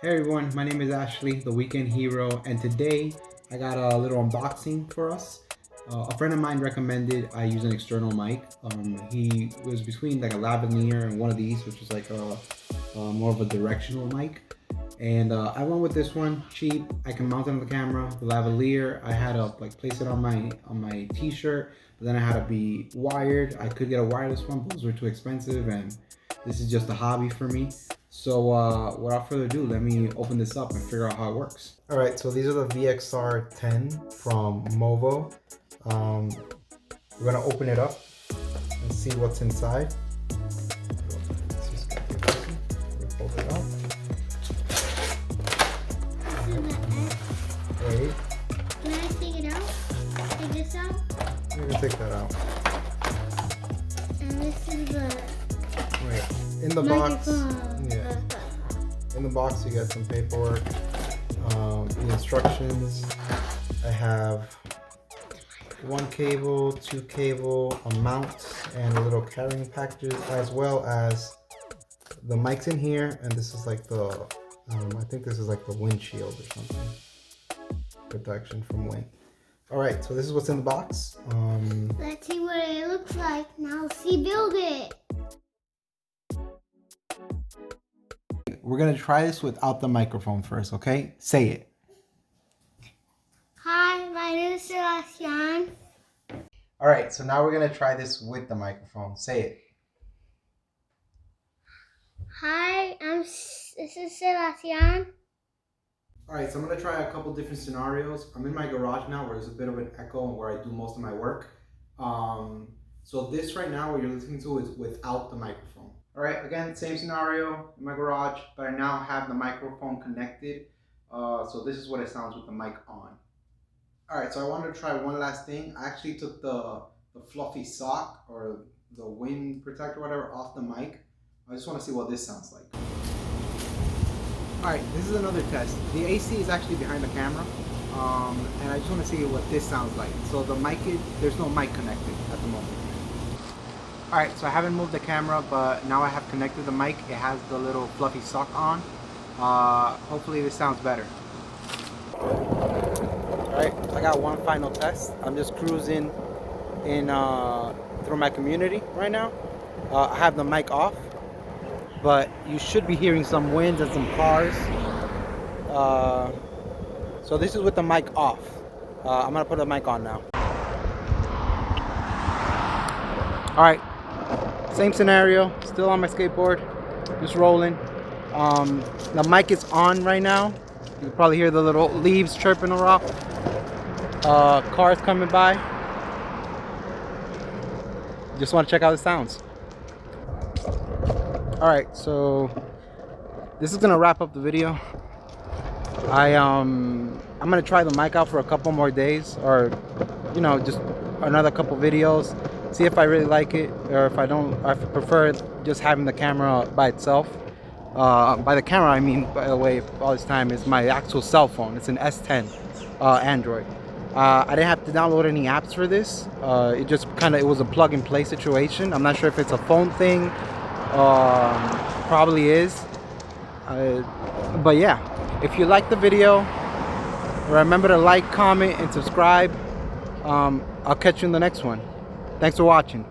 Hey everyone, my name is Ashley, the Weekend Hero, and today I got a little unboxing for us. A friend of mine recommended I use an external mic. He was between like a lavalier and one of these, which is like a more of a directional mic. And I went with this one, cheap. I can mount it on the camera. The lavalier, I had to like place it on my t-shirt, but then I had to be wired. I could get a wireless one, but those were too expensive, and this is just a hobby for me. So without further ado, let me open this up and figure out how it works. All right, so these are the VXR10 from Movo. We're gonna open it up and see what's inside. Let's just get it open. We'll pull it out. Wait. Can I take it out? Take this out? We're gonna take that out. And this is the In the box, yeah. In the box you get some paperwork, the instructions. I have one cable, two cable, a mount, and a little carrying packages, as well as the mic's in here, and this is like the, I think this is like the windshield or something, protection from wind. All right, so this is what's in the box. Let's see what it looks like. Now let's see build it. We're gonna try this without the microphone first, okay? Say it. Hi, my name is Sebastian. All right, so now we're gonna try this with the microphone. Say it. Hi, this is Sebastian. All right, so I'm gonna try a couple different scenarios. I'm in my garage now where there's a bit of an echo and where I do most of my work. So this right now, what you're listening to is without the microphone. All right, again, same scenario in my garage, but I now have the microphone connected. So this is what it sounds with the mic on. All right, so I wanted to try one last thing. I actually took the fluffy sock or the wind protector, whatever, off the mic. I just want to see what this sounds like. All right, this is another test. The AC is actually behind the camera, and I just want to see what this sounds like. So the mic there's no mic connected at the moment. All right, so I haven't moved the camera, but now I have connected the mic. It has the little fluffy sock on. Hopefully this sounds better. All right, I got one final test. I'm just cruising in through my community right now. I have the mic off, but you should be hearing some winds and some cars. So this is with the mic off. I'm gonna put the mic on now. All right, same scenario, still on my skateboard, just rolling. The mic is on right now. You can probably hear the little leaves chirping around. Cars coming by. Just want to check out the sounds. All right, so this is gonna wrap up the video. I'm gonna try the mic out for a couple more days, or just another couple videos. See if I really like it, or if I don't. I prefer just having the camera by itself. By the camera, I mean, by the way, all this time is my actual cell phone. It's an S10 Android. I didn't have to download any apps for this. It just it was a plug and play situation. I'm not sure if it's a phone thing. Probably is. But yeah, if you like the video, remember to like, comment, and subscribe. I'll catch you in the next one. Thanks for watching.